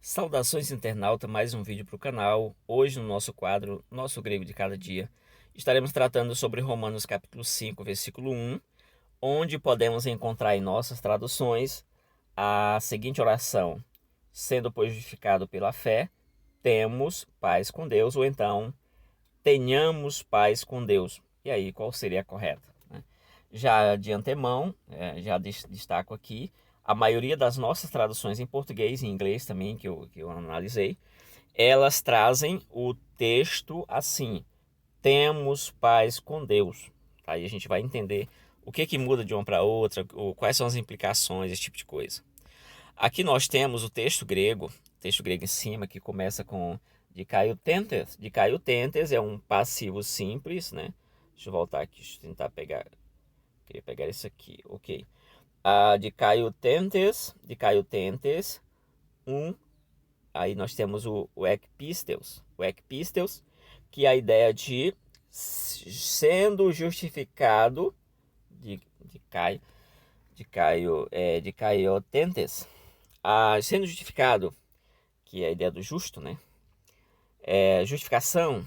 Saudações internauta, mais um vídeo para o canal. Hoje no nosso quadro, Nosso Grego de Cada Dia, estaremos tratando sobre Romanos capítulo 5, versículo 1, onde podemos encontrar em nossas traduções a seguinte oração: sendo pois justificado pela fé, temos paz com Deus, ou então, tenhamos paz com Deus. E aí, qual seria a correta, né? Já de antemão, já destaco aqui, a maioria das nossas traduções em português e em inglês também, que eu analisei, elas trazem o texto assim: temos paz com Deus. Aí a gente vai entender o que muda de uma para outra, quais são as implicações, esse tipo de coisa. Aqui nós temos o texto grego em cima, que começa com dikaiotentes. Dikaiotentes é um passivo simples, né? Deixa eu voltar aqui, deixa eu tentar pegar. Queria pegar isso aqui, ok. Dikaiotentes, aí nós temos o ekpisteus. O ekpisteus, que é a ideia de sendo justificado, de caiotentes, sendo justificado, que é a ideia do justo, né? Justificação,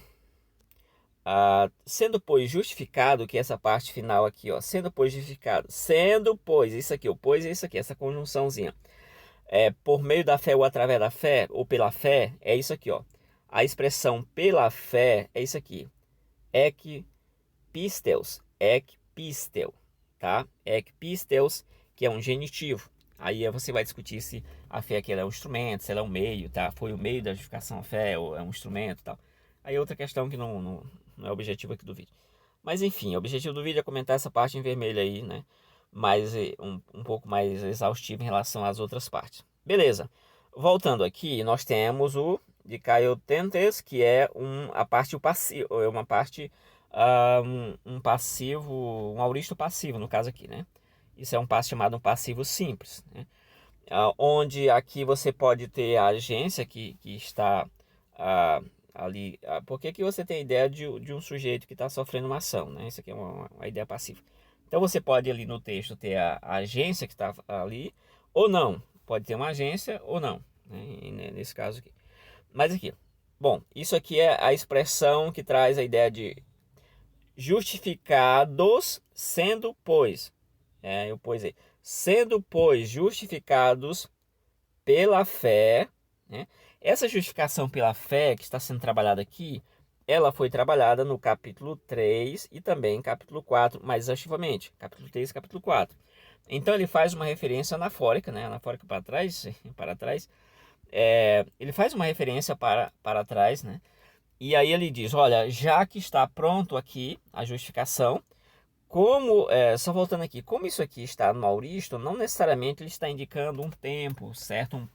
sendo pois justificado, que é essa parte final aqui, ó, sendo pois justificado, sendo pois, isso aqui, o pois é isso aqui, essa conjunçãozinha, por meio da fé ou através da fé, ou pela fé, é isso aqui, ó. A expressão pela fé é isso aqui, ekpistel, tá? Ekpisteus, que é um genitivo. Aí você vai discutir se a fé aqui é um instrumento, se ela é um meio, tá? Foi o meio da justificação a fé, ou é um instrumento e tal. Aí outra questão que não é o objetivo aqui do vídeo. Mas enfim, o objetivo do vídeo é comentar essa parte em vermelho aí, né? Mas um pouco mais exaustivo em relação às outras partes. Beleza. Voltando aqui, nós temos o de caiotentes, que é a parte passivo, é uma parte um passivo, um auristo passivo no caso aqui, né? Isso é um passo chamado um passivo simples, né? Onde aqui você pode ter a agência que está ali, porque aqui você tem a ideia de um sujeito que está sofrendo uma ação, né? Isso aqui é uma ideia passiva. Então você pode ali no texto ter a agência que está ali, ou não, pode ter uma agência ou não, né? Nesse caso aqui. Mas aqui, bom, isso aqui é a expressão que traz a ideia de justificados, sendo pois, eu pus aí, sendo pois justificados pela fé, né? Essa justificação pela fé que está sendo trabalhada aqui, ela foi trabalhada no capítulo 3 e também capítulo 4, mais exaustivamente, capítulo 3 e capítulo 4. Então ele faz uma referência anafórica, né? Anafórica para trás, para trás. Ele faz uma referência para trás, né? E aí ele diz, olha, já que está pronto aqui a justificação, só voltando aqui, como isso aqui está no auristo, não necessariamente ele está indicando um tempo, certo?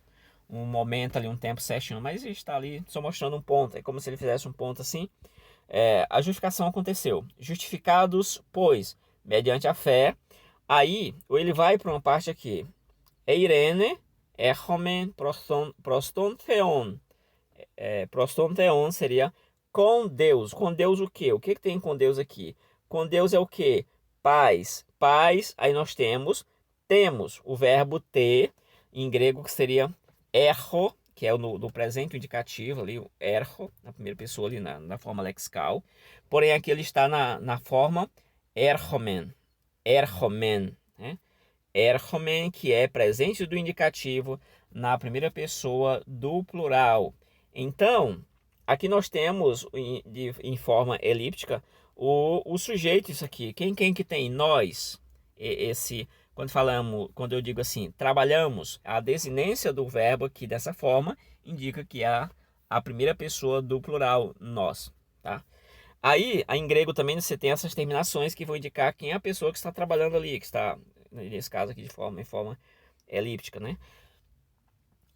Um momento ali, um tempo certinho, mas ele está ali só mostrando um ponto. É como se ele fizesse um ponto assim. A justificação aconteceu. Justificados, pois, mediante a fé. Aí, ele vai para uma parte aqui. Eirene, erhomen, prostontheon. Prostontheon seria com Deus. Com Deus o quê? O que tem com Deus aqui? Com Deus é o quê? Paz. Paz, aí nós temos o verbo ter, em grego que seria erro, que é no presente indicativo ali, o erro, na primeira pessoa ali, na forma lexical. Porém, aqui ele está na forma erhomen. Erhomen, né? Erhomen, que é presente do indicativo na primeira pessoa do plural. Então, aqui nós temos em forma elíptica o sujeito, isso aqui. Quem que tem? Nós. Esse, quando eu digo assim, trabalhamos, a desinência do verbo aqui dessa forma indica que é a primeira pessoa do plural, nós, tá? Aí, em grego também você tem essas terminações que vão indicar quem é a pessoa que está trabalhando ali, que está, nesse caso aqui, em forma elíptica, né?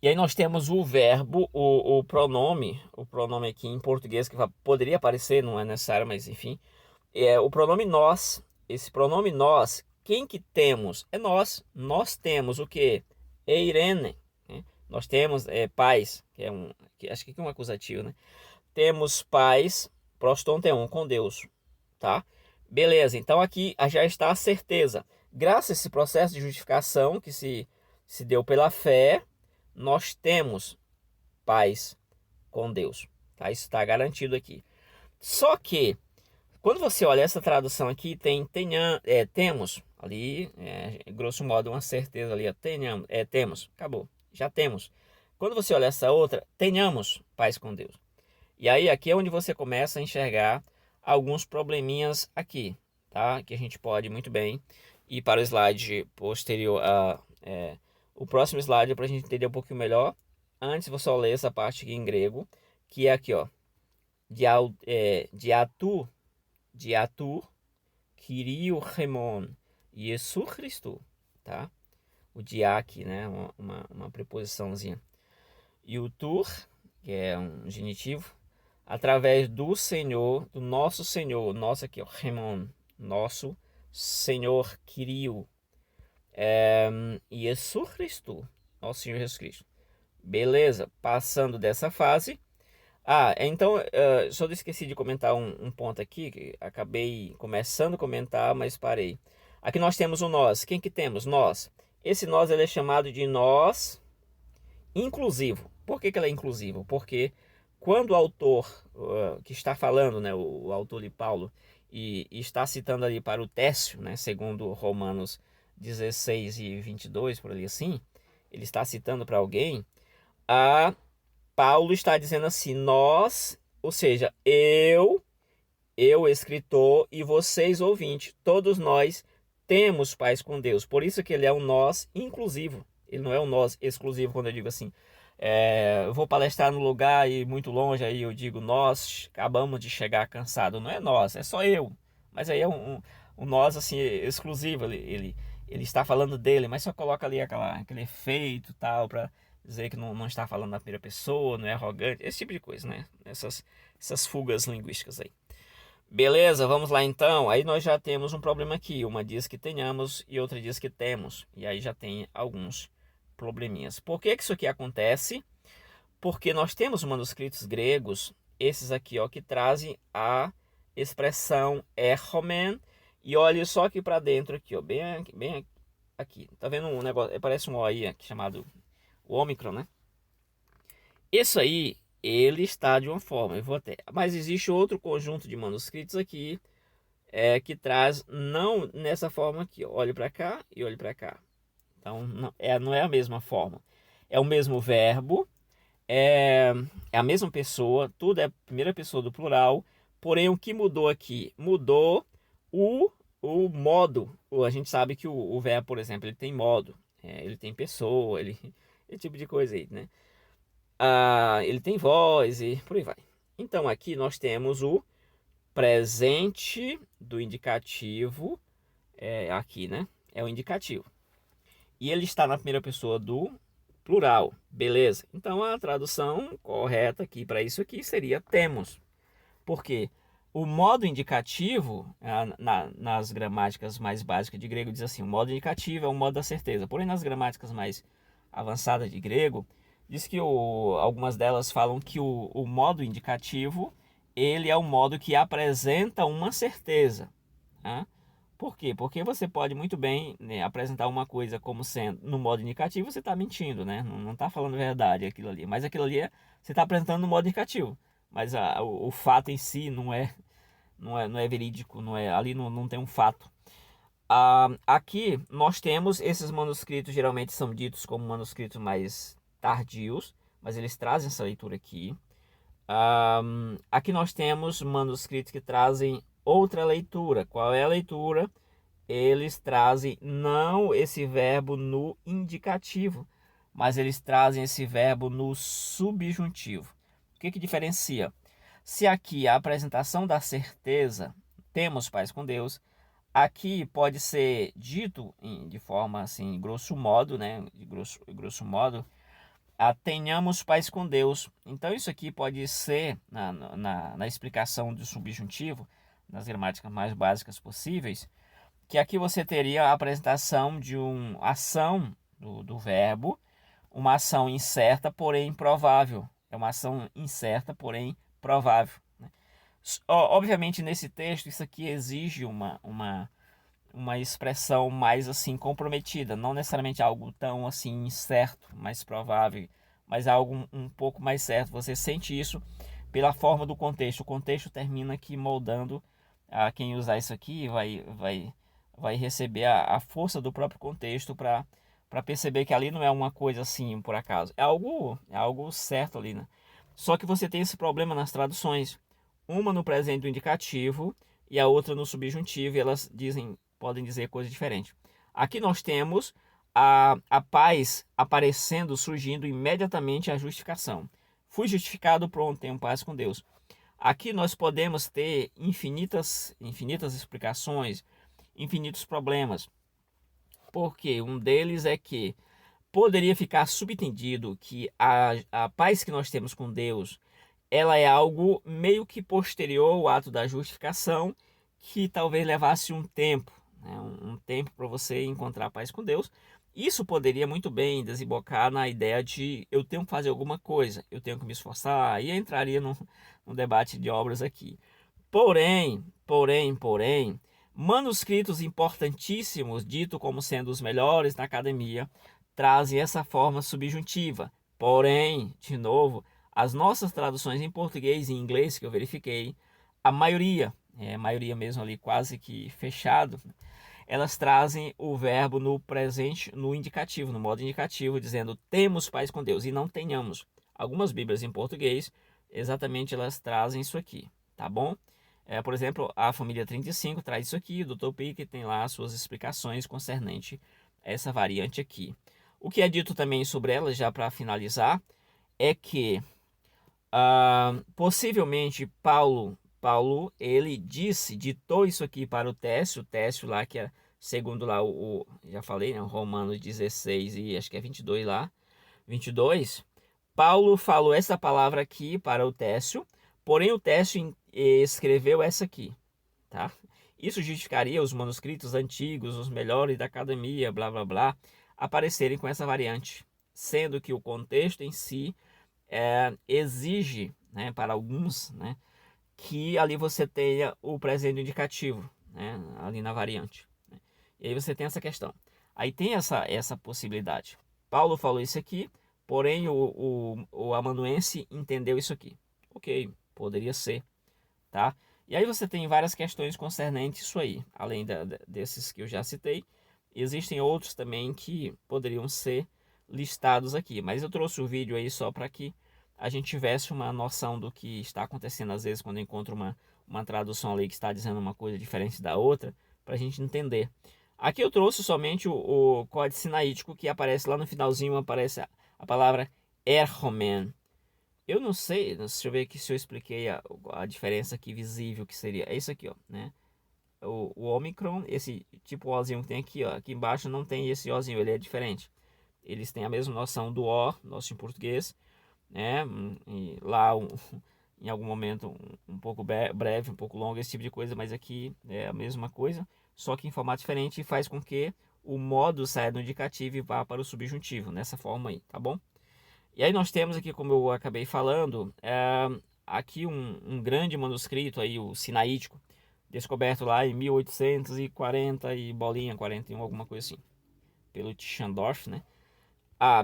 E aí nós temos o verbo, o pronome aqui em português que poderia aparecer, não é necessário, mas enfim, é o pronome nós. Esse pronome nós, quem que temos? É nós. Nós temos o que? Eirene, né? Nós temos pais, acho que é um acusativo, né? Temos pais, prostonteon, com Deus, tá? Beleza, então aqui já está a certeza. Graças a esse processo de justificação que se deu pela fé, nós temos paz com Deus. Tá? Isso está garantido aqui. Só que, quando você olha essa tradução aqui, temos, ali, grosso modo, uma certeza ali, temos, acabou, já temos. Quando você olha essa outra, tenhamos paz com Deus. E aí, aqui é onde você começa a enxergar alguns probleminhas aqui, tá? Que a gente pode muito bem ir para o slide posterior, o próximo slide, para a gente entender um pouquinho melhor. Antes, vou só ler essa parte aqui em grego, que é aqui, ó, diatur, Kyriorremon, Jesus Cristo, tá? O dia aqui, né? Uma preposiçãozinha. E o tur, que é um genitivo, através do Senhor, do nosso Senhor, nosso aqui, ó, Remon, nosso Senhor Kyrio, Jesus Cristo, nosso Senhor Jesus Cristo. Beleza, passando dessa fase. Então, só esqueci de comentar um ponto aqui, que acabei começando a comentar, mas parei. Aqui nós temos o nós. Quem que temos? Nós. Esse nós ele é chamado de nós inclusivo. Por que ele é inclusivo? Porque quando o autor que está falando, né, o autor de Paulo, e está citando ali para o Técio, né, segundo Romanos 16 e 22, por ali assim, ele está citando para alguém, Paulo está dizendo assim, nós, ou seja, eu, escritor, e vocês, ouvintes, todos nós temos paz com Deus. Por isso que ele é um nós inclusivo. Ele não é um nós exclusivo, quando eu digo assim, eu vou palestrar no lugar e muito longe, aí eu digo nós acabamos de chegar cansado. Não é nós, é só eu. Mas aí é um nós assim exclusivo. Ele está falando dele, mas só coloca ali aquele efeito tal para dizer que não está falando na primeira pessoa, não é arrogante, esse tipo de coisa, né? Essas fugas linguísticas aí. Beleza, vamos lá então. Aí nós já temos um problema aqui. Uma diz que tenhamos e outra diz que temos. E aí já tem alguns probleminhas. Por que isso aqui acontece? Porque nós temos manuscritos gregos, esses aqui, ó, que trazem a expressão erromen. E olha só aqui para dentro aqui, ó, bem aqui. Tá vendo um negócio? Parece um O aí aqui, chamado o ômicron, né? Isso aí, ele está de uma forma, mas existe outro conjunto de manuscritos aqui que traz não nessa forma aqui, ó, olhe para cá e olhe para cá. Então não é a mesma forma. É o mesmo verbo, é a mesma pessoa, tudo é a primeira pessoa do plural, porém o que mudou aqui? Mudou o modo. A gente sabe que o verbo, por exemplo, ele tem modo, ele tem pessoa, esse tipo de coisa aí, né? Ele tem voz e por aí vai. Então aqui nós temos o presente do indicativo, aqui, né? É o indicativo. E ele está na primeira pessoa do plural, beleza? Então a tradução correta aqui para isso aqui seria temos. Porque o modo indicativo, nas gramáticas mais básicas de grego, diz assim: o modo indicativo é o modo da certeza. Porém, nas gramáticas mais avançadas de grego, diz que algumas delas falam que o modo indicativo ele é o modo que apresenta uma certeza. Tá? Por quê? Porque você pode muito bem, né, apresentar uma coisa como sendo no modo indicativo, você está mentindo, né? Não está falando a verdade aquilo ali. Mas aquilo ali você está apresentando no modo indicativo. Mas o fato em si não é verídico, ali não tem um fato. Aqui nós temos esses manuscritos, geralmente são ditos como manuscritos mais tardios, mas eles trazem essa leitura aqui. Aqui nós temos manuscritos que trazem outra leitura. Qual é a leitura? Eles trazem não esse verbo no indicativo, mas eles trazem esse verbo no subjuntivo. O que diferencia? Se aqui a apresentação da certeza, temos paz com Deus, aqui pode ser dito de forma assim, grosso modo, né? Grosso modo, tenhamos paz com Deus. Então isso aqui pode ser, na explicação do subjuntivo, nas gramáticas mais básicas possíveis, que aqui você teria a apresentação de uma ação do verbo, uma ação incerta, porém provável. É uma ação incerta, porém provável. Né? Obviamente, nesse texto, isso aqui exige uma expressão mais assim comprometida, não necessariamente algo tão assim incerto, mais provável, mas é algo um pouco mais certo. Você sente isso pela forma do contexto. O contexto termina aqui moldando a quem usar isso aqui, vai receber a força do próprio contexto para perceber que ali não é uma coisa assim por acaso. É algo certo ali, né? Só que você tem esse problema nas traduções. Uma no presente do indicativo e a outra no subjuntivo, e elas podem dizer coisas diferentes. Aqui nós temos a paz aparecendo, surgindo imediatamente a justificação. Fui justificado, pronto, tenho paz com Deus. Aqui nós podemos ter infinitas explicações, infinitos problemas. Porque um deles é que poderia ficar subentendido que a paz que nós temos com Deus, ela é algo meio que posterior ao ato da justificação, que talvez levasse um tempo, né? Um tempo para você encontrar a paz com Deus. Isso poderia muito bem desembocar na ideia de eu tenho que fazer alguma coisa, eu tenho que me esforçar, e entraria no debate de obras aqui. Porém, manuscritos importantíssimos, dito como sendo os melhores na academia, trazem essa forma subjuntiva. Porém, de novo, as nossas traduções em português e em inglês que eu verifiquei, a maioria mesmo ali quase que fechado, elas trazem o verbo no presente, no indicativo, no modo indicativo, dizendo temos paz com Deus e não tenhamos. Algumas Bíblias em português, exatamente elas trazem isso aqui, tá bom? Por exemplo, a família 35 traz isso aqui, o Dr. Pick tem lá as suas explicações concernente a essa variante aqui. O que é dito também sobre ela, já para finalizar, é que possivelmente Paulo ele ditou isso aqui para o Técio lá, que é segundo lá já falei, né, Romanos 16 e acho que é 22 lá, 22, Paulo falou essa palavra aqui para o Técio, porém o Técio escreveu essa aqui, tá? Isso justificaria os manuscritos antigos, os melhores da academia, blá blá blá, aparecerem com essa variante, sendo que o contexto em si exige, né, para alguns, né, que ali você tenha o presente indicativo, né, ali na variante. Né? E aí você tem essa questão. Aí tem essa possibilidade. Paulo falou isso aqui, porém o amanuense entendeu isso aqui. Ok, poderia ser, tá? E aí você tem várias questões concernentes isso aí, além desses que eu já citei. Existem outros também que poderiam ser listados aqui, mas eu trouxe o vídeo aí só para que a gente tivesse uma noção do que está acontecendo às vezes quando eu encontro uma tradução ali que está dizendo uma coisa diferente da outra, para a gente entender. Aqui eu trouxe somente o código sinaítico que aparece lá no finalzinho, aparece a palavra erhomen. Eu não sei, deixa eu ver aqui se eu expliquei a diferença aqui visível que seria. É isso aqui, ó, né? O Omicron, esse tipo Ozinho que tem aqui, ó, aqui embaixo não tem esse Ozinho, ele é diferente. Eles têm a mesma noção do O, nosso em português, né? E lá em algum momento um pouco breve, um pouco longo, esse tipo de coisa, mas aqui é a mesma coisa, só que em formato diferente, e faz com que o modo saia do indicativo e vá para o subjuntivo, nessa forma aí, tá bom? E aí nós temos aqui, como eu acabei falando, aqui um grande manuscrito aí, o Sinaítico, descoberto lá em 1840 e bolinha, 41, alguma coisa assim, pelo Tischendorf, né?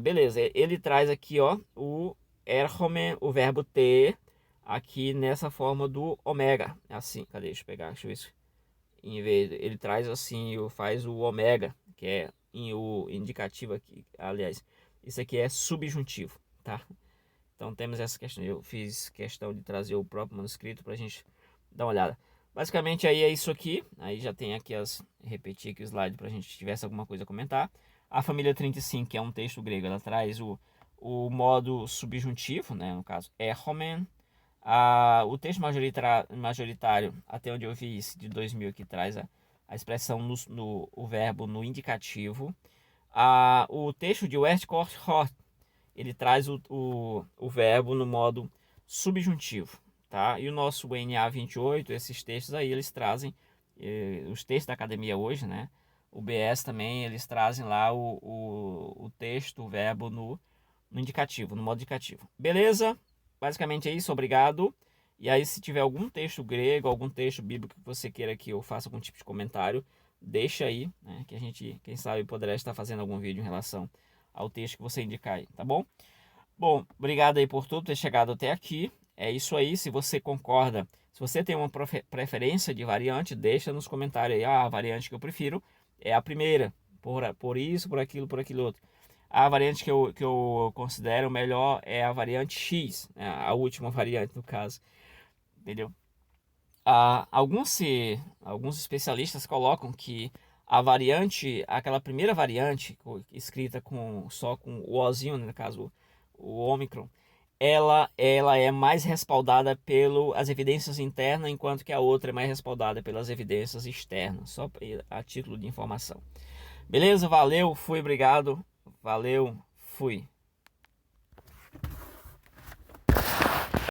Beleza, ele traz aqui, ó, o erhomen, o verbo ter, aqui nessa forma do ômega, assim, cadê, deixa eu pegar, deixa eu ver se, em vez, ele traz assim, faz o ômega, que é o indicativo aqui, aliás, isso aqui é subjuntivo, tá? Então temos essa questão, eu fiz questão de trazer o próprio manuscrito para a gente dar uma olhada. Basicamente aí é isso aqui, aí já tem aqui repetir aqui o slide para a gente tivesse alguma coisa a comentar. A família 35, que é um texto grego, ela traz o modo subjuntivo, né, no caso, erhomen. O texto majoritário, até onde eu vi isso, de 2000, que traz a expressão o verbo no indicativo. O texto de Westcott Hort, ele traz o verbo no modo subjuntivo, tá? E o nosso NA 28, esses textos aí, eles trazem, os textos da academia hoje, né? O BS também, eles trazem lá o texto, o verbo no indicativo, no modo indicativo. Beleza? Basicamente é isso, obrigado. E aí, se tiver algum texto grego, algum texto bíblico que você queira que eu faça algum tipo de comentário, deixa aí, né? Que a gente, quem sabe, poderá estar fazendo algum vídeo em relação ao texto que você indicar aí, tá bom? Bom, obrigado aí por tudo, ter chegado até aqui. É isso aí. Se você concorda, se você tem uma preferência de variante, deixa nos comentários aí. Ah, a variante que eu prefiro é a primeira, por isso, por aquilo outro. A variante que eu considero melhor é a variante X, né? A última variante no caso, entendeu? Alguns especialistas colocam que a variante, aquela primeira variante, escrita só com o Ozinho, né, no caso o Ômicron, ela é mais respaldada pelas evidências internas, enquanto que a outra é mais respaldada pelas evidências externas, só a título de informação. Beleza? Valeu, fui, obrigado, valeu, fui.